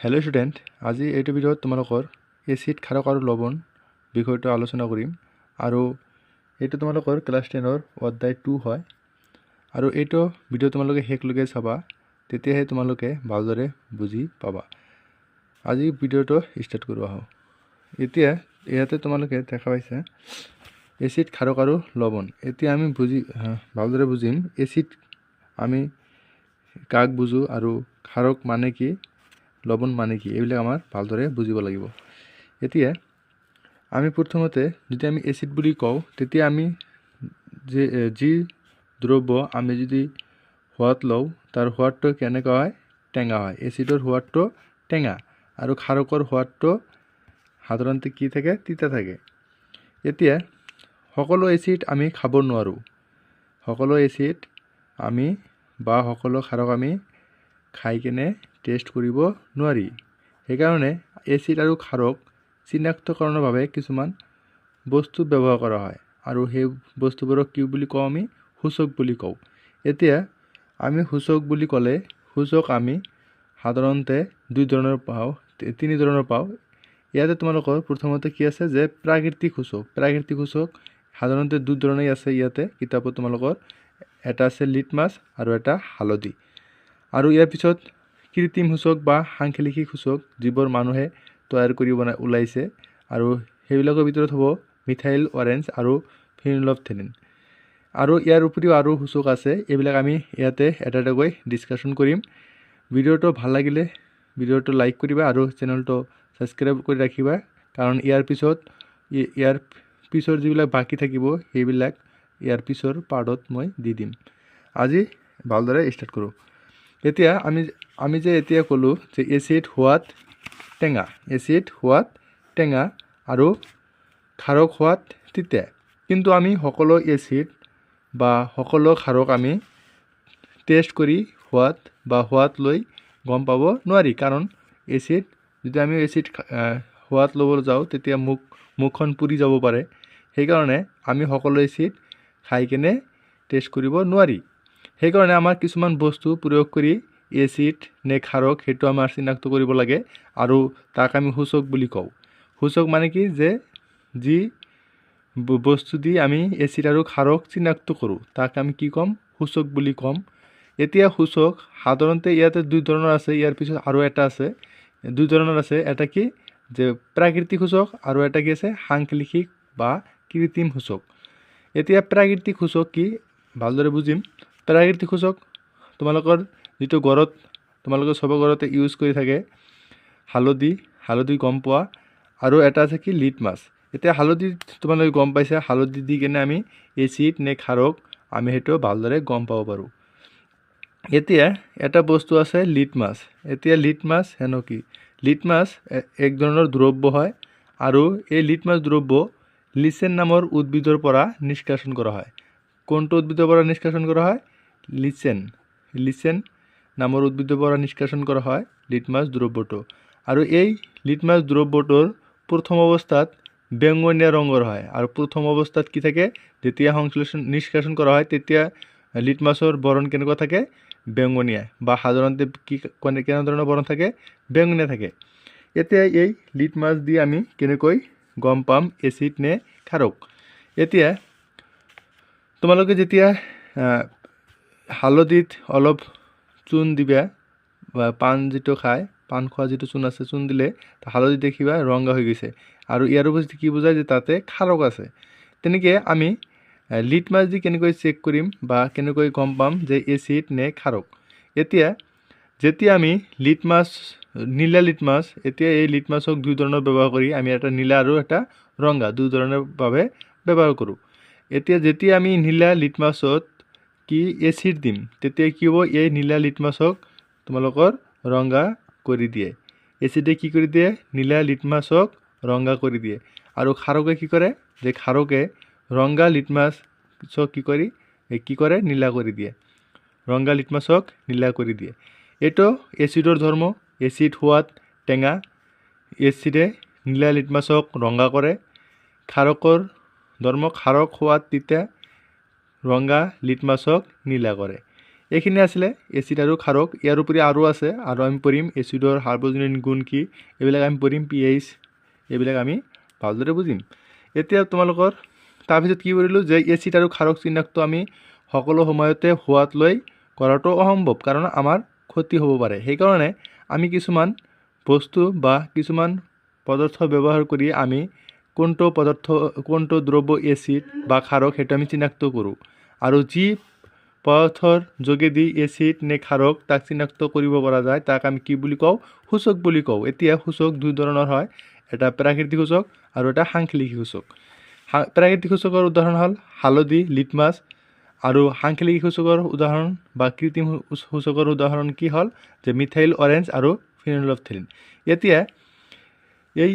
Hello' student, আজি এইটো ভিডিঅ'ত তোমালোকৰ এচিড ক্ষাৰক আৰু লৱণ বিষয়টো আলোচনা কৰিম আৰু এইটো তোমালোকৰ ক্লাছ 10ৰ অধ্যায় 2 হয় আৰু এইটো ভিডিঅ' তোমালোকে শেষলৈকে চাবা, তেতিয়াহে তোমালোকে ভালদৰে বুজি পাবা। আজি ভিডিঅ'টো ষ্টাৰ্ট কৰোঁ আহক। এতিয়া ইয়াতে তোমালোকে দেখা পাইছা এচিড ক্ষাৰক আৰু লৱণ। এতিয়া আমি ভালদৰে বুজিম এচিড আমি কাক বুজো আৰু ক্ষাৰক মানে কি, লৱণ মানে কি, এইবিলাক আমাৰ ভালদৰে বুজিব লাগিব। এতিয়া আমি প্ৰথমতে যদি আমি এচিড বুলি কওঁ, তেতিয়া আমি যি দ্ৰব্য আমি যদি সোৱাদ লওঁ তাৰ সোৱাদটো কেনেকুৱা হয়? টেঙা হয়। এচিডৰ সোৱাদটো টেঙা আৰু ক্ষাৰকৰ সোৱাদটো সাধাৰণতে কি থাকে? তিতা থাকে। এতিয়া সকলো এচিড আমি খাব নোৱাৰোঁ। সকলো এচিড আমি বা সকলো ক্ষাৰক আমি খাই কেনে টেষ্ট কৰিব নোৱাৰি। সেইকাৰণে এচিড আৰু ক্ষাৰক চিনাক্তকৰণৰ বাবে কিছুমান বস্তু ব্যৱহাৰ কৰা হয় আৰু সেই বস্তুবোৰক কি বুলি কওঁ? আমি সূচক বুলি কওঁ। এতিয়া আমি সূচক বুলি ক'লে সূচক আমি সাধাৰণতে তিনি ধৰণৰ পাওঁ। ইয়াতে তোমালোকৰ প্ৰথমতে কি আছে যে প্ৰাকৃতিক সূচক। প্ৰাকৃতিক সূচক সাধাৰণতে দুই ধৰণেই আছে। ইয়াতে কিতাপত তোমালোকৰ এটা আছে লিটমাছ আৰু এটা হালধি। আৰু ইয়াৰ পিছত কৃত্ৰিম সূচক বা সাংখ্যিকী সূচক যিবোৰ মানুহে তৈয়াৰ কৰি ওলাইছে আৰু সেইবিলাকৰ ভিতৰত হ'ব মিথাইল অৰেঞ্জ আৰু ফিনলফথেলিন। আৰু ইয়াৰ উপৰিও আৰু সূচক আছে, এইবিলাক আমি ইয়াতে এটা এটাকৈ ডিছকাশ্যন কৰিম। ভিডিঅ'টো ভাল লাগিলে ভিডিঅ'টো লাইক কৰিবা আৰু চেনেলটো ছাবস্ক্ৰাইব কৰি ৰাখিবা, কাৰণ ইয়াৰ পিছৰ যিবিলাক বাকী থাকিব সেইবিলাক ইয়াৰ পিছৰ পাৰ্টত মই দি দিম। আজি ভালদৰে ষ্টাৰ্ট কৰোঁ। এতিয়া আমি যে এতিয়া ক'লোঁ যে এচিড সোৱাদ টেঙা, এচিড সোৱাদ টেঙা আৰু ক্ষাৰক সোৱাদ তিতা। কিন্তু আমি সকলো এচিড বা সকলো ক্ষাৰক আমি টেষ্ট কৰি সোৱাদ লৈ গম পাব নোৱাৰি, কাৰণ যদি আমি এচিড সোৱাদ ল'বলৈ যাওঁ তেতিয়া মুখখন পুৰি যাব পাৰে। সেইকাৰণে আমি সকলো এচিড খাই কেনে টেষ্ট কৰিব নোৱাৰি। সেইকাৰণে আমাৰ কিছুমান বস্তু প্ৰয়োগ কৰি এচিড নে ক্ষাৰক সেইটো আমাৰ চিনাক্ত কৰিব লাগে আৰু তাক আমি সূচক বুলি কওঁ। সূচক মানে কি? যে যি বস্তু দি আমি এচিড আৰু ক্ষাৰক চিনাক্ত কৰোঁ তাক আমি কি ক'ম? সূচক বুলি ক'ম। এতিয়া সূচক সাধাৰণতে ইয়াতে দুই ধৰণৰ আছে, ইয়াৰ পিছত আৰু এটা আছে, দুই ধৰণৰ আছে। এটা কি? যে প্ৰাকৃতিক সূচক আৰু এটা কি আছে? সাংখ্যিকী বা কৃত্ৰিম সূচক। এতিয়া প্ৰাকৃতিক সূচক কি ভালদৰে বুজিম। প্ৰাকৃতিক সূচক তোমালোকৰ যিটো ঘৰত তোমালোকে চবৰ ঘৰতে ইউজ কৰি থাকে, হালধি গম পোৱা, আৰু এটা আছে কি? লিটমাছ। এতিয়া হালধি তোমালোকে গম পাইছা, হালধি দি কেনে আমি এচিড নে ক্ষাৰক আমি সেইটো ভালদৰে গম পাব পাৰোঁ। এতিয়া এটা বস্তু আছে লিটমাছ। এতিয়া লিটমাছ হেনো কি? লিটমাছ এক ধৰণৰ দ্ৰব্য হয় আৰু এই লিটমাছ দ্ৰব্য লিচেন নামৰ উদ্ভিদৰ পৰা নিষ্কাশন কৰা হয়। কোনটো উদ্ভিদৰ পৰা নিষ্কাশন কৰা হয়? লিচেন নামৰ উদ্ভিদৰ পৰা নিষ্কাশন কৰা হয় লিটমাছ দ্ৰব্যটো। আৰু এই লিটমাছ দ্ৰব্যটোৰ প্ৰথম অৱস্থাত বেঙুনীয়া ৰঙৰ হয়। আৰু প্ৰথম অৱস্থাত কি থাকে? যেতিয়া নিষ্কাশন কৰা হয় তেতিয়া লিটমাছৰ বৰণ কেনেকুৱা থাকে? বেঙুনীয়া, বা সাধাৰণতে কেনেধৰণৰ বৰণ থাকে? বেঙুনীয়া থাকে। এতিয়া এই লিটমাছ দি আমি কেনেকৈ গম পাম এচিড নে ক্ষাৰক? এতিয়া তোমালোকে যেতিয়া হালধিত অলপ চূণ দিবা, বা পাণ খোৱা যিটো চূণ আছে, চূণ দিলে হালধি দেখিবা ৰঙা হৈ গৈছে, আৰু ইয়াৰ উপস্থিতি কি বুজায়? যে তাতে ক্ষাৰক আছে। তেনেকৈ আমি লিটমাছ দি কেনেকৈ চেক কৰিম বা কেনেকৈ গম পাম যে এচিড নে ক্ষাৰক? যেতিয়া আমি নীলা লিটমাছ, এতিয়া এই লিটমাছক দুই ধৰণৰ ব্যৱহাৰ কৰি আমি এটা নীলা আৰু এটা ৰঙা দুই ধৰণৰ বাবে ব্যৱহাৰ কৰোঁ। যেতিয়া আমি নীলা লিটমাছত কি এচিড দিম, তেতিয়া কি হ'ব? এই নীলা লিটমাছক তোমালোকৰ ৰঙা কৰি দিয়ে। এচিডে কি কৰি দিয়ে? নীলা লিটমাছক ৰঙা কৰি দিয়ে। আৰু ক্ষাৰকে কি কৰে? যে ক্ষাৰকে ৰঙা লিটমাছক কি কৰে? নীলা কৰি দিয়ে। ৰঙা লিটমাছক নীলা কৰি দিয়ে। এইটো এচিডৰ ধৰ্ম। এচিড সোৱাদ টেঙা, এচিডে নীলা লিটমাছক ৰঙা কৰে। ক্ষাৰকৰ ধৰ্ম, ক্ষাৰক সোৱাদ তিতা, ৰঙা লিটমাছক নীলা কৰে। এইখিনি আছিলে এচিড আৰু ক্ষাৰক। ইয়াৰ উপৰি আৰু আছে, আৰু আমি পঢ়িম এচিডৰ সাৰ্বজনীন গুণ কি, এইবিলাক আমি পঢ়িম, pH, এইবিলাক আমি ভালদৰে বুজিম। এতিয়া তোমালোকৰ তাৰপিছত কি কৰিলোঁ যে এচিড আৰু ক্ষাৰক চিনাক্ত আমি সকলো সময়তে হোৱাত লৈ কৰাটো অসম্ভৱ, কাৰণ আমাৰ ক্ষতি হ'ব পাৰে। সেইকাৰণে আমি কিছুমান বস্তু বা কিছুমান পদাৰ্থ ব্যৱহাৰ কৰি আমি কোনটো দ্ৰব্য এচিড বা ক্ষাৰক সেইটো আমি চিনাক্ত কৰোঁ। আৰু যি পদাৰ্থৰ যোগেদি এচিড নে ক্ষাৰক তাক চিনাক্ত কৰিব পৰা যায় তাক আমি কি বুলি কওঁ, সূচক বুলি কওঁ। এতিয়া সূচক দুই ধৰণৰ হয়, এটা প্ৰাকৃতিক সূচক আৰু এটা সাংখ্যিক সূচক। প্ৰাকৃতিক সূচকৰ উদাহৰণ হ'ল হালধি, লিটমাছ, আৰু সাংখ্যিক সূচকৰ উদাহৰণ বা কৃত্ৰিম সূচকৰ উদাহৰণ কি হ'ল যে মিথাইল অৰেঞ্জ আৰু ফিনলফথেলিন। এতিয়া এই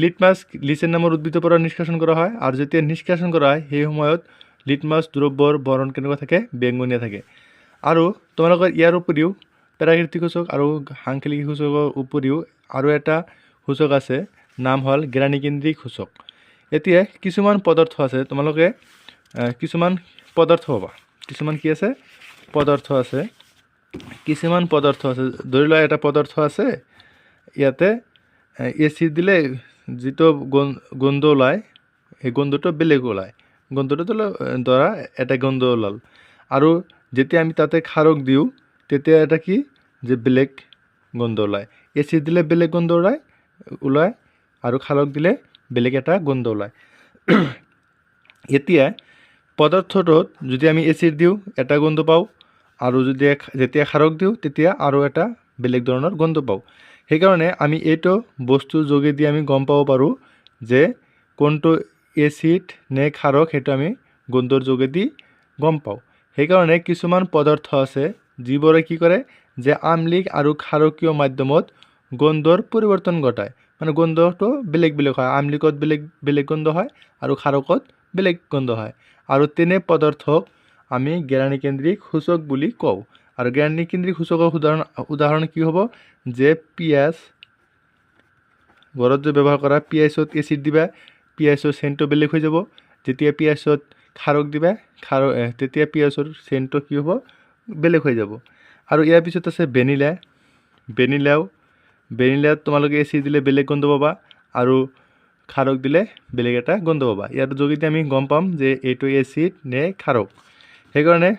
লিটমাছ লিচেন নামৰ উদ্ভিদৰ পৰা নিষ্কাশন কৰা হয়, আৰু যেতিয়া নিষ্কাশন কৰা হয় সেই সময়ত লিটমাছ দ্ৰব্যৰ বৰণ কেনেকুৱা থাকে, বেঙুনীয়া থাকে। আৰু তোমালোকৰ ইয়াৰ উপৰিও প্ৰাকৃতিক সূচক আৰু সাংখ্যিক সূচকৰ উপৰিও আৰু এটা সূচক আছে, নাম হ'ল জ্ঞানীকেন্দ্ৰিক সূচক। এতিয়া কিছুমান পদাৰ্থ আছে, তোমালোকে কিছুমান পদাৰ্থ পাবা, কিছুমান কি আছে, পদাৰ্থ আছে, কিছুমান পদাৰ্থ আছে, ধৰি লোৱা এটা পদাৰ্থ আছে, ইয়াতে এচিড দিলে যিটো গোন্ধ ওলায় সেই গোন্ধটো বেলেগ ওলায়, গোন্ধটো ধৰা এটা গোন্ধ ওলাল। আৰু যেতিয়া আমি তাতে ক্ষাৰক দিওঁ তেতিয়া এটা কি যে বেলেগ গোন্ধ ওলায়। এচিড দিলে বেলেগ গোন্ধ ওলায় আৰু ক্ষাৰক দিলে বেলেগ এটা গোন্ধ ওলায়। এতিয়া পদাৰ্থটোত যদি আমি এচিড দিওঁ এটা গোন্ধ পাওঁ, আৰু যেতিয়া ক্ষাৰক দিওঁ তেতিয়া আৰু এটা বেলেগ ধৰণৰ গোন্ধ পাওঁ। সেইকাৰণে আমি এইটো বস্তুৰ যোগেদি আমি গম পাব পাৰোঁ যে কোনটো এচিড নে ক্ষাৰক, সেইটো আমি গোন্ধৰ যোগেদি গম পাওঁ। সেইকাৰণে কিছুমান পদাৰ্থ আছে যিবোৰে কি কৰে যে আম্লিক আৰু ক্ষাৰকীয় মাধ্যমত গোন্ধৰ পৰিৱৰ্তন ঘটায়, মানে গোন্ধটো বেলেগ বেলেগ হয়, আম্লিকত বেলেগ গোন্ধ হয় আৰু ক্ষাৰকত বেলেগ গোন্ধ হয়। আৰু তেনে পদাৰ্থক আমি জ্ঞানীকেন্দ্ৰিক সূচক বুলি কওঁ। আৰু জ্ঞানীকেন্দ্ৰিক সূচকৰ উদাহৰণ কি হ'ব যে পিঁয়াজ, ঘৰত যে ব্যৱহাৰ কৰা পিঁয়াজত এচিড দিবা, পিঁয়াজৰ চেণ্টটো বেলেগ হৈ যাব। যেতিয়া পিঁয়াজত ক্ষাৰক দিবা, তেতিয়া পিঁয়াজৰ চেণ্টটো কি হ'ব, বেলেগ হৈ যাব। আৰু ইয়াৰ পিছত আছে ভেনিলাত তোমালোকে এচিড দিলে বেলেগ গোন্ধ পাবা আৰু ক্ষাৰক দিলে বেলেগ এটা গোন্ধ পাবা। ইয়াৰ যোগেদি আমি গম পাম যে এইটো এচিড নে ক্ষাৰক। সেইকাৰণে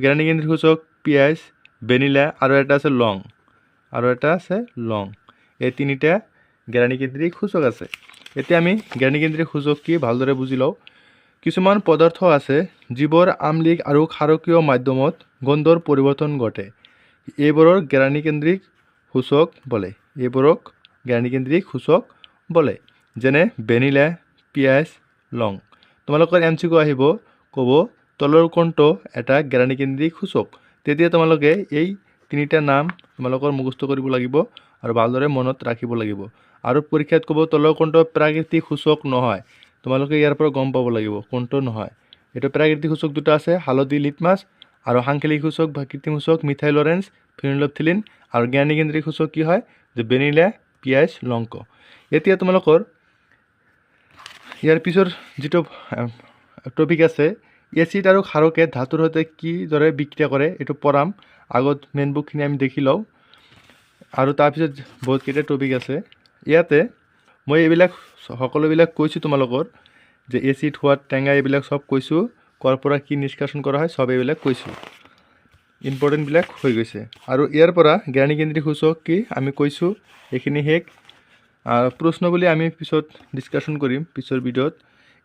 জ্ঞানীকেন্দ্ৰিক সূচক পিঁয়াজ, ভেনিলা, আৰু এটা আছে লং, এই তিনিটা জ্ঞানীকেন্দ্ৰিক সূচক আছে। এতিয়া আমি জ্ঞানীকেন্দ্ৰিক সূচক কি ভালদৰে বুজি লওঁ। কিছুমান পদাৰ্থ আছে যিবোৰ আম্লিক আৰু ক্ষাৰকীয় মাধ্যমত গোন্ধৰ পৰিৱৰ্তন ঘটে, এইবোৰক জ্ঞানীকেন্দ্ৰিক সূচক বোলে, যেনে ভেনিলা, পিঁয়াজ, লং। তোমালোকৰ MCQ আহিব, ক'ব তলৰ কোনটো এটা জ্ঞানীকেন্দ্ৰিক সূচক। তেতিয়া তোমালোকে এই তিনিটা নাম তোমালোকৰ মুখস্থ কৰিব লাগিব আৰু ভালদৰে মনত ৰাখিব লাগিব। আৰু পৰীক্ষাত ক'ব তলৰ কোনটো প্ৰাকৃতিক সূচক নহয়, তোমালোকে ইয়াৰ পৰা গম পাব লাগিব কোনটো নহয়। এইটো প্ৰাকৃতিক সূচক দুটা আছে, হালধি, লিটমাছ, আৰু সাংখ্যিক সূচক বা কৃত্ৰিম সূচক মিথাইল অৰেঞ্জ, ফিনলফথেলিন, আৰু জ্ঞানীকেন্দ্ৰিক সূচক কি হয় যে ভেনিলা, পিঁয়াজ, লং। এতিয়া তোমালোকৰ ইয়াৰ পিছৰ যিটো টপিক আছে, এচিড আৰু ক্ষাৰকে ধাতুৰ সৈতে কিদৰে বিক্ৰিয়া কৰে, এইটো পঢ়াম। আগত মেইন বুকখিনি আমি দেখি লওঁ, আৰু তাৰপিছত বহুতকেইটা টপিক আছে। ইয়াতে মই সকলোবিলাক কৈছোঁ তোমালোকৰ, যে এচিড, সোৱাদ, টেঙা এইবিলাক চব কৈছোঁ, ক'ৰ পৰা কি নিষ্কাশন কৰা হয় চব এইবিলাক কৈছোঁ, ইম্পৰ্টেণ্টবিলাক হৈ গৈছে। আৰু ইয়াৰ পৰা জ্ঞানীকেন্দ্ৰিক সূচক কি আমি কৈছোঁ, এইখিনি শেষ। প্ৰশ্ন বুলি আমি পিছত ডিছকাশ্যন কৰিম পিছৰ ভিডিঅ'ত।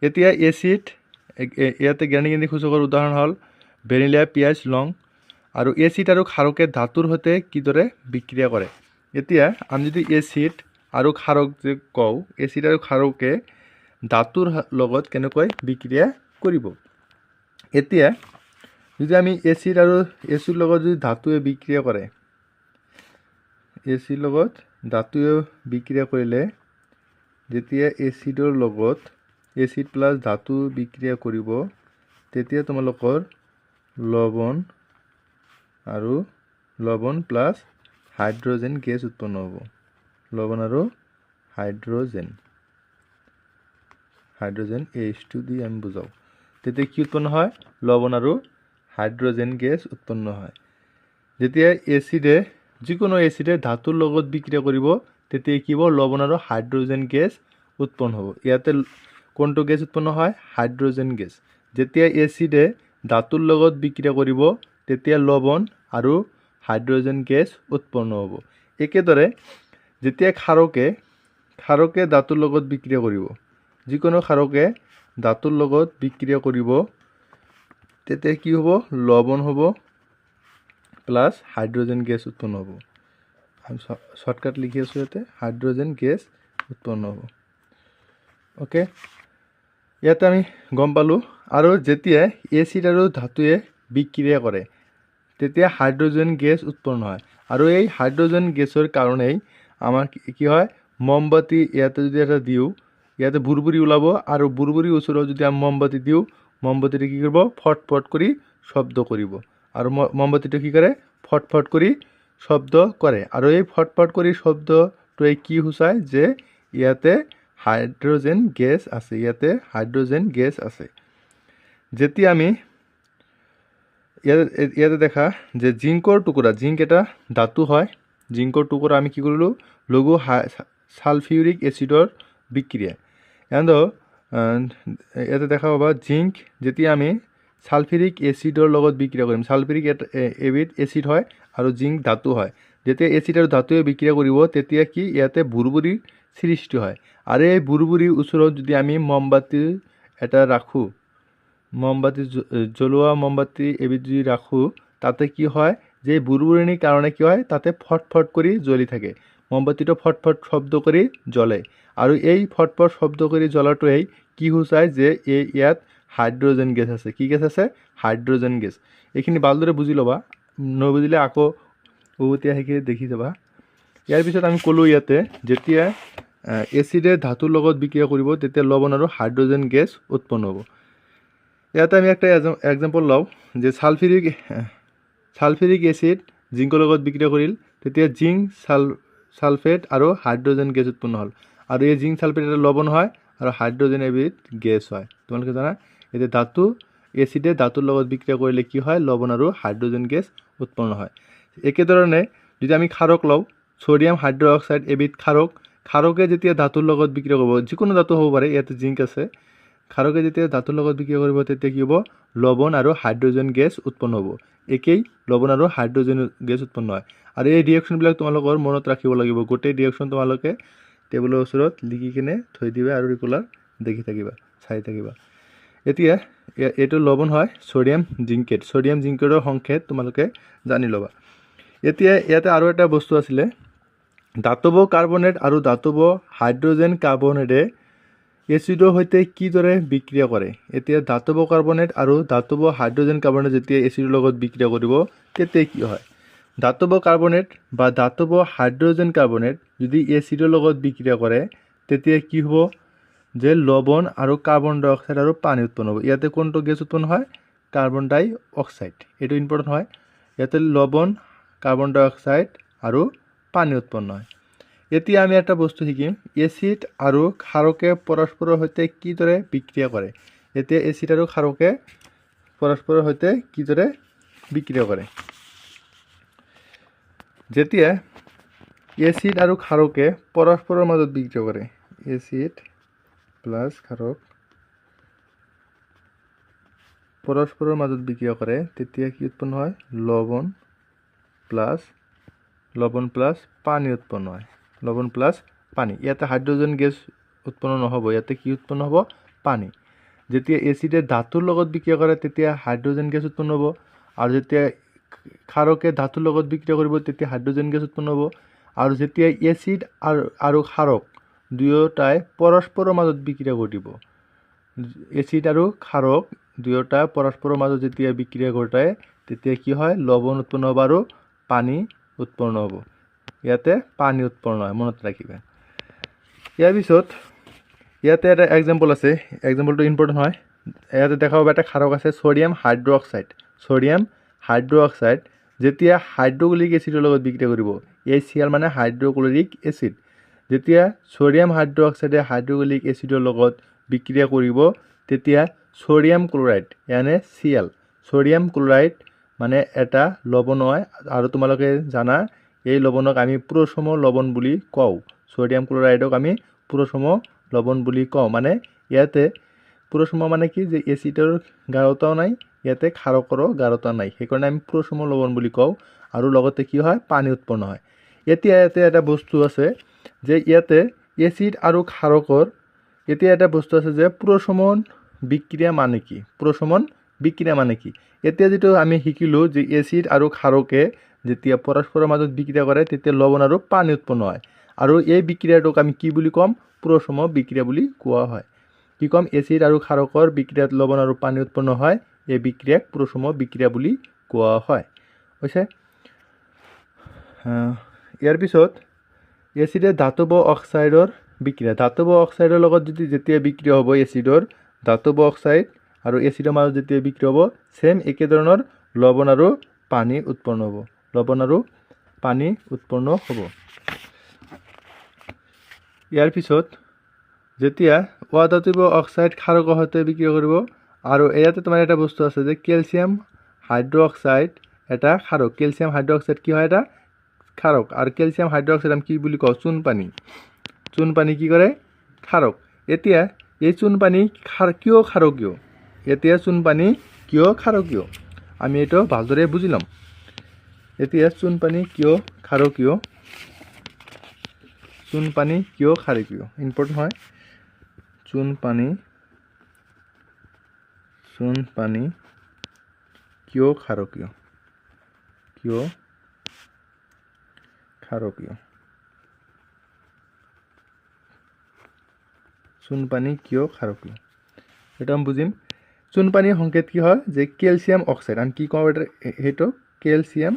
এতিয়া ইয়াতে জ্ঞানীকেন্দ্ৰিক সূচকৰ উদাহৰণ হ'ল ভেনিলা, পিঁয়াজ, লং। আৰু এচিড আৰু ক্ষাৰকে ধাতুৰ সৈতে কিদৰে বিক্ৰিয়া কৰে। এতিয়া আমি যদি এচিড আৰু ক্ষাৰক যে কওঁ, এচিড আৰু ক্ষাৰকে ধাতুৰ লগত কেনেকৈ বিক্ৰিয়া কৰিব। এতিয়া যদি আমি এচিডৰ লগত যদি ধাতুৱে বিক্ৰিয়া কৰে, এচিডৰ লগত ধাতুৱে বিক্ৰিয়া কৰিলে, যেতিয়া এচিডৰ লগত এচিড প্লাছ ধাতু বিক্ৰিয়া কৰিব, তেতিয়া তোমালোকৰ লৱণ প্লাছ হাইড্ৰজেন গেছ উৎপন্ন হ'ব। লৱণ আৰু হাইড্ৰজেন H2 দি আমি বুজাওঁ। তেতিয়া কি উৎপন্ন হয়, লৱণ আৰু হাইড্ৰোজেন গ্যাস উৎপন্ন হয় যেতিয়া এসিডে যিকোনো এসিডে ধাতুৰ লগত বিক্ৰিয়া কৰিব তেতিয়া কি হ'ব লবণ আৰু হাইড্রোজেন গ্যাস উৎপন্ন হ'ব ইয়াতে কোনটো গ্যাস উৎপন্ন হয় হাইড্রোজেন গ্যাস যেতিয়া এসিডে ধাতুৰ লগত বিক্ৰিয়া কৰিব তেতিয়া লবণ আৰু হাইড্ৰোজেন গ্যাস উৎপন্ন হ'ব একেদৰে যেতিয়া ক্ষাৰকে ধাতুৰ লগত বিক্ৰিয়া কৰিব যিকোনো ক্ষাৰকে ধাতুৰ লগত বিক্ৰিয়া কৰিব তেতিয়া কি হ'ব লবণ হ'ব প্লাস হাইড্রোজেন গ্যাস উৎপন্ন হ'ব আমি শর্টকাট লিখি আছো ইয়াতে হাইড্রোজেন গ্যাস উৎপন্ন হ'ব ওকে ইয়াতে আমি গম পালো আৰু যেতিয়া এসিড আৰু ধাতুৱে বিক্ৰিয়া কৰে তেতিয়া হাইড্ৰোজেন গ্যাস উৎপন্ন হয় আৰু এই হাইড্ৰোজেন গ্যাসৰ কাৰণেই আমাৰ কি হয় মমবাতি ইয়াতে যদি এটা দিও ইয়াতে বুৰবুৰি ওলাব আৰু বুৰবুৰি ওচৰত যদি আমি মমবাতি দিও মমবাতিটো কি কৰিব ফটফট কৰি শব্দ কৰিব আৰু মমবাতিটো কি কৰে ফটফট কৰি শব্দ কৰে আৰু এই ফটফট কৰি শব্দটোৱে কি সূচায় যে ইয়াতে হাইড্ৰোজেন গ্যাস আছে যেতিয়া আমি ইয়াতে দেখা যে জিংকৰ টুকুৰা জিংক এটা ধাতু হয় জিংকৰ টুকুৰা আমি কি কৰিলো লঘু সালফিউৰিক এসিডৰ বিক্ৰিয়া ইয়াতে দেখা পাবা জিংক যেতিয়া আমি সালফিউৰিক এসিডৰ লগত বিক্ৰিয়া কৰিম সালফিউৰিক এবিধ এসিড হয় আৰু জিংক ধাতু হয় যেতিয়া এসিড আৰু ধাতুৱে বিক্ৰিয়া কৰিব তেতিয়া কি ইয়াতে বুৰবুৰিৰ সৃষ্টি হয় আৰু এই বুৰবুৰিৰ ওচৰত যদি আমি মমবাতি এটা ৰাখো মমবাতি জ্বলোৱা মমবাতি এবিধ যদি ৰাখো তাতে কি হয় যে বুৰবুৰিৰ কাৰণে কি হয় তাতে ফটফট কৰি জ্বলি থাকে মমবাতিটো ফটফট শব্দ কৰি জ্বলে আৰু এই ফটফট শব্দ কৰি জ্বলাটোৱেই কি সূচায় যে ইয়াত হাইড্ৰোজেন গ্যাস আছে কি গ্যাস আছে হাইড্ৰোজেন গ্যাস এইখিনি ভালদৰে বুজি ল'বা নবুজিলে আকৌ উভতি আহি দেখি যাবা ইয়াৰ পিছত আমি ক'লো ইয়াতে যেতিয়া এসিডে ধাতুৰ লগত বিক্ৰিয়া কৰিব তেতিয়া লবণ আৰু হাইড্রোজেন গ্যাস উৎপন্ন হ'ব ইয়াতে আমি একটা এক্সাম্পল লওঁ যে সালফিউরিক এসিড জিংকৰ লগত বিক্ৰিয়া কৰিল তেতিয়া জিংক সালফেট আৰু হাইড্ৰোজেন গ্যাস উৎপন্ন হ'ল আৰু এই জিংক সালফেট এটা লবণ হয় আৰু হাইড্ৰোজেন এবিধ গ্যাস হয় তোমালোকে জানা এতে ধাতু এসিডে ধাতুৰ লগত বিক্ৰিয়া কৰিলে কি হয় লবণ আৰু হাইড্ৰোজেন গ্যাস উৎপন্ন হয় একেধৰণে যদি আমি ক্ষাৰক লওঁ সোডিয়াম হাইড্ৰক্সাইড এবিধ ক্ষাৰকে যেতিয়া ধাতুৰ লগত বিক্ৰিয়া কৰিব যিকোনো ধাতু হ'ব পাৰে ইয়াতে জিংক আছে ক্ষাৰকে যেতিয়া ধাতুৰ লগত বিক্ৰিয়া কৰিব তেতিয়া কি হ'ব লবণ আৰু হাইড্ৰোজেন গ্যাস উৎপন্ন হ'ব একেই লবণ আৰু হাইড্ৰোজেন গ্যাস উৎপন্ন হয় আৰু এই ৰিয়েকশ্যনবিলাক তোমালোকৰ মনত ৰাখিব লাগিব গোটেই ৰিয়েকশ্যন তোমালোকে টেবুলৰ ওচৰত লিখি কিনে থৈ দিবা আৰু ৰেগুলাৰ দেখি থাকিবা চাই থাকিবা এতিয়া এইটো লবণ হয় সোডিয়াম জিংকেটৰ সংকেত তোমালোকে জানি ল'বা এতিয়া ইয়াতে আৰু এটা বস্তু আছিলে ধাতৱ কাৰ্বনেট আৰু ধাতৱ হাইড্ৰোজেন কাৰ্বনেটে এসিডৰ সৈতে কিদৰে বিক্ৰিয়া কৰে এতিয়া ধাতৱ কাৰ্বনেট আৰু ধাতৱ হাইড্ৰোজেন কাৰ্বনেট যেতিয়া এসিডৰ লগত বিক্ৰিয়া কৰিব তেতিয়া কি হয় ধাতৱ কাৰ্বনেট বা ধাতৱ হাইড্ৰোজেন কাৰ্বনেট যদি এসিডৰ লগত বিক্ৰিয়া কৰে তেতিয়া কি হ'ব যে লবণ আৰু কাৰ্বন ডাই অক্সাইড আৰু পানী উৎপন্ন হ'ব ইয়াতে কোনটো গ্যাস উৎপন্ন হয় কাৰ্বন ডাই অক্সাইড এটো ইম্পৰ্টেন্ট হয় ইয়াতে লবণ কাৰ্বন ডাই অক্সাইড আৰু পানী উৎপন্ন হয় এতিয়া আমি একটা বস্তু শিকিম এসিড আৰু ক্ষাৰকে পৰস্পৰৰ সৈতে কিদৰে বিক্ৰিয়া কৰে এতিয়া এসিড আৰু ক্ষাৰকে পৰস্পৰৰ সৈতে কিদৰে বিক্ৰিয়া কৰে যেতিয়া এসিড আৰু ক্ষাৰকে পৰস্পৰৰ মাজত বিক্ৰিয়া কৰে এসিড প্লাস ক্ষাৰক পৰস্পৰৰ মাজত বিক্ৰিয়া কৰে তেতিয়া কি উৎপন্ন হয় লবণ প্লাস পানী উৎপন্ন হয় লবণ প্লাস পানী ইয়াতে হাইড্রোজেন গ্যাস উৎপন্ন নহব ইয়াতে কি উৎপন্ন হ'ব পানী যেতিয়া এসিডে ধাতুৰ লগত বিক্ৰিয়া কৰে তেতিয়া হাইড্ৰোজেন গ্যাস উৎপন্ন হ'ব আৰু যেতিয়া ক্ষাৰকে ধাতুৰ লগত বিক্ৰিয়া কৰিব তেতিয়া হাইড্ৰোজেন গ্যাস উৎপন্ন হ'ব আৰু যেতিয়া এসিড আৰু ক্ষাৰক দুয়োটাই পৰস্পৰৰ মাজত বিক্ৰিয়া ঘটিব এসিড আৰু ক্ষাৰক দুয়োটা পৰস্পৰৰ মাজত যেতিয়া বিক্ৰিয়া ঘটায় তেতিয়া কি হয় লবণ উৎপন্ন হ'ব আৰু পানী উৎপন্ন হ'ব ইয়াতে পানী উৎপন্ন হয় মনত ৰাখিবা ইয়াৰ পিছত ইয়াতে এটা এক্সাম্পল আছে এক্সাম্পলটো ইম্পৰ্টেন্ট হয় ইয়াতে দেখা পাবা এটা ক্ষাৰক আছে সোডিয়াম হাইড্ৰক্সাইড যেতিয়া হাইড্ৰক্লোৰিক এসিডৰ লগত বিক্ৰিয়া কৰিব HCl মানে হাইড্ৰক্লোৰিক এসিড যেতিয়া সোডিয়াম হাইড্ৰক্সাইডে হাইড্ৰক্লোৰিক এসিডৰ লগত বিক্ৰিয়া কৰিব তেতিয়া সোডিয়াম ক্লোৰাইড মানে Cl সোডিয়াম ক্লোৰাইড মানে এটা লবণ হয় আৰু তোমালোকে জানা এই লবণক আমি পুৰষম লবণ বুলি কওঁ সোডিয়াম ক্লোৰাইডক আমি পুৰষম লবণ বুলি কওঁ মানে ইয়াতে পুৰষম মানে কি যে এচিডৰ গাঢ়তাও নাই ইয়াতে ক্ষাৰকৰো গাঢ়তা নাই সেইকাৰণে আমি পুৰষম লবণ বুলি কওঁ আৰু লগতে কি হয় পানী উৎপন্ন হয় এতিয়া ইয়াতে এটা বস্তু আছে যে ইয়াতে এচিড আৰু ক্ষাৰকৰ এতিয়া এটা বস্তু আছে যে পুৰষমন বিক্ৰিয়া মানে কি পুৰষমন বিক্ৰিয়া মানে কি এতিয়া যেটো আমি শিকিলো যে এচিড আৰু ক্ষাৰকে যেতিয়া পৰস্পৰৰ মাজত বিক্ৰিয়া কৰে তেতিয়া লবণ আৰু পানী উৎপন্ন হয় আৰু এই বিক্ৰিয়াটোক আমি কি বুলি কম পুৰষম বিক্ৰিয়া বুলি কোৱা হয় কি কম এচিড আৰু ক্ষাৰকৰ বিক্ৰিয়াত লবণ আৰু পানী উৎপন্ন হয় এই বিক্ৰিয়াক পুৰষম বিক্ৰিয়া বুলি কোৱা হয় হৈছে ইয়াৰ পিছত এচিডে ধাতব অক্সাইডৰ বিক্ৰিয়া ধাতব অক্সাইডৰ লগত যদি যেতিয়া বিক্ৰিয়া হ'ব এচিডৰ ধাতব অক্সাইড আৰু এচিডৰ মাজত যেতিয়া বিক্ৰিয়া হ'ব সেম একে ধৰণৰ লবণ আৰু পানী উৎপন্ন হ'ব লবণ আৰু পানী উৎপন্ন হ'ব ইয়াৰ পিছত যেতিয়া অধাতব অক্সাইড ক্ষাৰকৰ সৈতে বিক্ৰিয়া কৰিব আৰু ইয়াতে তোমাৰ এটা বস্তু আছে যে ক্যালসিয়াম হাইড্ৰক্সাইড এটা ক্ষাৰক ক্যালসিয়াম হাইড্ৰক্সাইড কি হয় এটা ক্ষাৰক আৰু ক্যালসিয়াম হাইড্ৰক্সাইড আমি কি বুলি কওঁ চুন পানী কি কৰে ক্ষাৰক এতিয়া এই চুন পানী কিয় ক্ষাৰকীয় এতিয়া চুন পানী কিয় ক্ষাৰকীয় আমি এটা ভালদৰে বুজি লম এতিয়া চুন পানী কিয় ক্ষাৰকীয় ইম্পৰ্টেন্ট হয় চুন পানী কিয় ক্ষাৰকীয় চুন পানী কিয় ক্ষাৰকীয় এটা আমি বুজিম চুন পানীৰ সংকেত কি হয় যে ক্যালসিয়াম অক্সাইড আমি কি কওঁ সেইটো ক্যালসিয়াম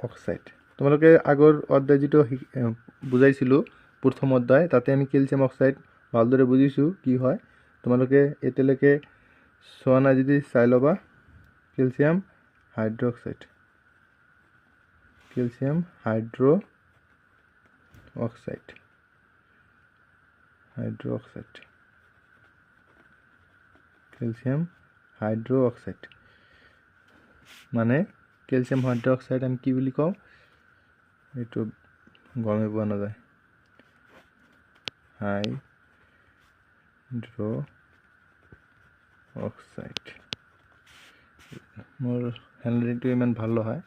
অক্সাইড তোমালোকে আগৰ অধ্যায় যেটো বুজাইছিলো প্ৰথম অধ্যায় তাতে আমি ক্যালসিয়াম অক্সাইড ভালদৰে বুজিছো কি হয় তোমালোকে এতিয়ালৈকে চোৱা নাই যদি চাই ল'বা ক্যালসিয়াম হাইড্ৰ অক্সাইড মানে ক্যালসিয়াম হাইড্ৰক্সাইড আমি কি বুলি কওঁ এইটো গমে পোৱা নাযায় হাইড্ৰ অক্সাইড মোৰ হ্যান্ডৰাইটিংটো ইমান ভাল নহয়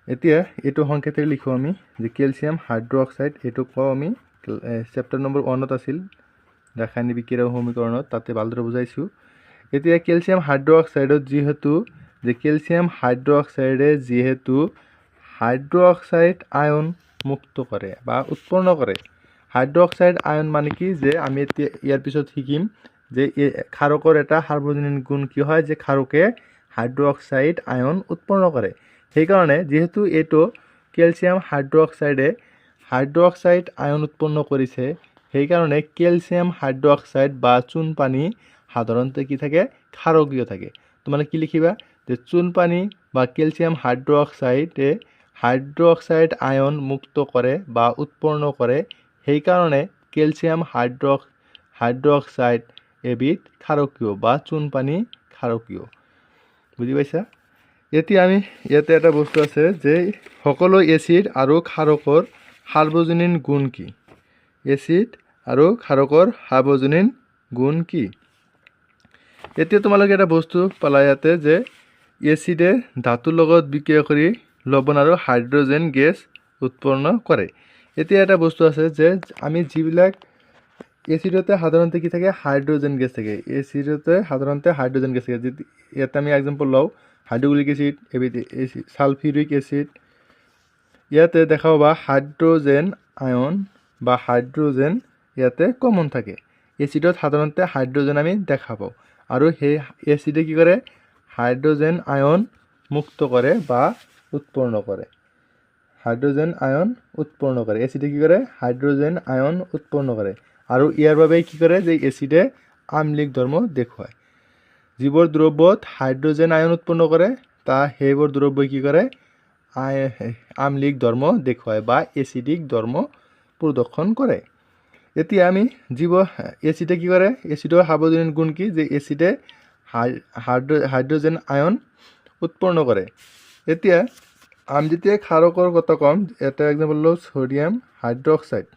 এতিয়া এইটো সংকেতেৰে লিখো আমি যে ক্যালসিয়াম হাইড্ৰ অক্সাইড এইটো কওঁ আমি চেপ্টাৰ নম্বৰ 1 আছিল ৰাসায়নিক বিক্ৰিয়া সমীকৰণত তাতে ভালদৰে বুজাইছো এতিয়া ক্যালসিয়াম হাইড্ৰ অক্সাইডত যেহেতু হাইড্ৰ অক্সাইড আয়ন মুক্ত কৰে বা উৎপন্ন কৰে হাইড্ৰ অক্সাইড আয়ন মানে কি যে আমি ইয়াৰ পিছত শিকিম যে ক্ষাৰকৰ এটা সাৰ্বজনীন গুণ কি হয় যে ক্ষাৰকে হাইড্ৰ অক্সাইড আয়ন উৎপন্ন কৰে সেইকাৰণে যেহেতু এটো ক্যালসিয়াম হাইড্ৰ অক্সাইড আয়ন উৎপন্ন কৰিছে সেইকাৰণে ক্যালসিয়াম হাইড্ৰ অক্সাইড বা চুন পানী সাধাৰণতে কি থাকে ক্ষাৰকীয় থাকে তোমালোকে কি লিখিবা যে চুন পানী বা ক্যালসিয়াম হাইড্ৰ অক্সাইড আয়ন মুক্ত কৰে বা উৎপন্ন কৰে সেইকাৰণে ক্যালসিয়াম হাইড্ৰ অক্সাইড এবিধ ক্ষাৰকীয় বা চুন পানী ক্ষাৰকীয় বুজি পাইছা এতিয়া আমি ইয়াতে এটা বস্তু আছে যে সকলো এচিড আৰু ক্ষাৰকৰ সাৰ্বজনীন গুণ কি এতিয়া তোমালোকে এটা বস্তু পালা ইয়াতে যে এচিডে ধাতুৰ লগত বিক্ৰিয়া কৰি লবণ আৰু হাইড্ৰজেন গেছ উৎপন্ন কৰে এতিয়া এটা বস্তু আছে যে আমি যিবিলাক এচিডতে সাধাৰণতে কি থাকে হাইড্ৰজেন গেছ থাকে ইয়াতে আমি এক্সাম্পল লওঁ হাইড্ৰক্লোৰিক এচিড সালফিউৰিক এচিড ইয়াতে দেখা পাবা হাইড্ৰজেন আয়ন বা হাইড্ৰজেন ইয়াতে কমন থাকে এচিডত সাধাৰণতে হাইড্ৰজেন আমি দেখা পাওঁ আৰু সেই এচিডে কি কৰে হাইড্ৰজেন আয়ন মুক্ত কৰে বা উৎপন্ন কৰে এচিডে কি কৰে হাইড্ৰজেন আয়ন উৎপন্ন কৰে আৰু ইয়াৰ বাবে কি কৰে যে এচিডে আম্লিক ধৰ্ম দেখুৱায় যিবোৰ দ্ৰব্যত হাইড্ৰজেন আয়ন উৎপন্ন কৰে তা সেইবোৰ দ্ৰব্যই কি কৰে আম্লিক ধৰ্ম দেখুৱায় বা এচিডিক ধৰ্ম প্ৰদৰ্শন কৰে এতিয়া আমি এচিডে কি কৰে, এচিডৰ সাৰ্বজনীন গুণ কি যে এচিডে হাইড্ৰজেন আয়ন উৎপন্ন কৰে। এতিয়া আমি যেতিয়া ক্ষাৰকৰ কথা ক'ম, এটা এক্সাম্পল লওঁ ছ'ডিয়াম হাইড্ৰক্সাইড।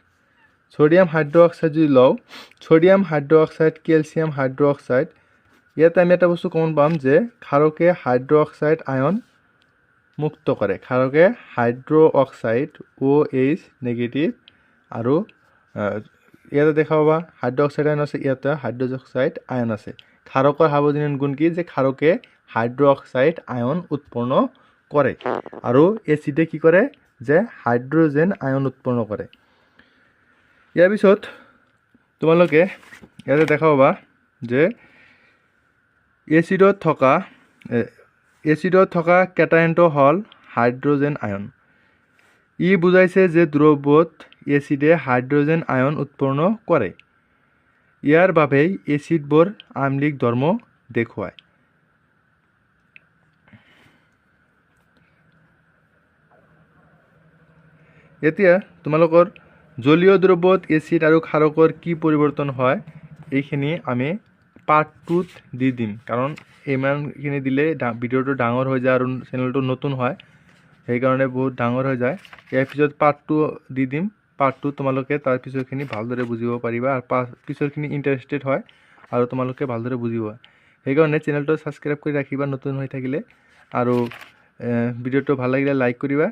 ছ'ডিয়াম হাইড্ৰক্সাইড যদি লওঁ, ছ'ডিয়াম হাইড্ৰক্সাইড, কেলছিয়াম হাইড্ৰক্সাইড, ইয়াতে আমি এটা বস্তু কমন পাম যে ক্ষাৰকে হাইড্ৰক্সাইড আয়ন মুক্ত কৰে। ক্ষাৰকে হাইড্ৰক্সাইড OH নেগেটিভ আৰু ইয়াতে দেখা পাবা হাইড্ৰক্সাইড আয়ন আছে, ইয়াতে হাইড্ৰক্সাইড আয়ন আছে। ক্ষাৰকৰ সাৰ্বজনীন গুণ কি যে ক্ষাৰকে হাইড্ৰক্সাইড আয়ন উৎপন্ন কৰে আৰু এচিডে কি কৰে যে হাইড্ৰজেন আয়ন উৎপন্ন কৰে। ইয়াৰ পিছত তোমালোকে ইয়াতে দেখা পাবা যে এচিডত থকা কেটায়নটো হ'ল হাইড্ৰজেন আয়ন। ই বুজাইছে যে দ্ৰৱত এচিডে হাইড্ৰজেন আয়ন উৎপন্ন কৰে। ইয়াৰ বাবেই এচিডবোৰ আম্লিক ধৰ্ম দেখুৱায়। এতিয়া তোমালোকৰ জলীয় দ্ৰৱত এচিড আৰু ক্ষাৰকৰ কি পৰিৱৰ্তন হয় এইখিনি আমি পাৰ্ট 2ত দি দিম, কাৰণ ইমানখিনি দিলে ভিডিঅ'টো ডাঙৰ হৈ যায় আৰু চেনেলটো নতুন হয়, সেইকাৰণে বহুত ডাঙৰ হৈ যায়। ইয়াৰ পিছত পাৰ্ট 2 দি দিম। পাৰ্ট 2 তোমালোকে তাৰ পিছৰখিনি ভালদৰে বুজিব পাৰিবা আৰু পিছৰখিনি ইণ্টাৰেষ্টেড হয় আৰু তোমালোকে ভালদৰে বুজিব। সেইকাৰণে চেনেলটো ছাবস্ক্ৰাইব কৰি ৰাখিবা নতুন হৈ থাকিলে, আৰু ভিডিঅ'টো ভাল লাগিলে লাইক কৰিবা।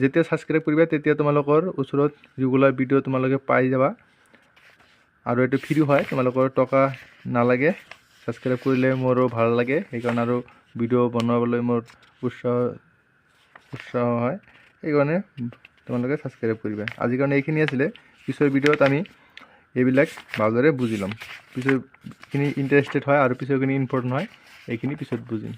যেতিয়া ছাবস্ক্ৰাইব কৰিবা তেতিয়া তোমালোকৰ ওচৰত ৰেগুলাৰ ভিডিঅ' তোমালোকে পাই যাবা, আৰু এইটো ফ্ৰী হয়, তোমালোকৰ টকা নালাগে। ছাবস্ক্ৰাইব কৰিলে মোৰো ভাল লাগে, সেইকাৰণে আৰু ভিডিঅ' বনাবলৈ মোৰ উৎসাহ হয়, সেইকাৰণে তোমালোকে ছাবস্ক্ৰাইব কৰিবা। আজিৰ কাৰণে এইখিনি আছিলে। পিছৰ ভিডিঅ'ত আমি এইবিলাক ভালদৰে বুজি ল'ম। পিছৰখিনি ইণ্টাৰেষ্টেড হয় আৰু পিছৰখিনি ইম্পৰ্টেণ্ট হয়, এইখিনি পিছত বুজিম।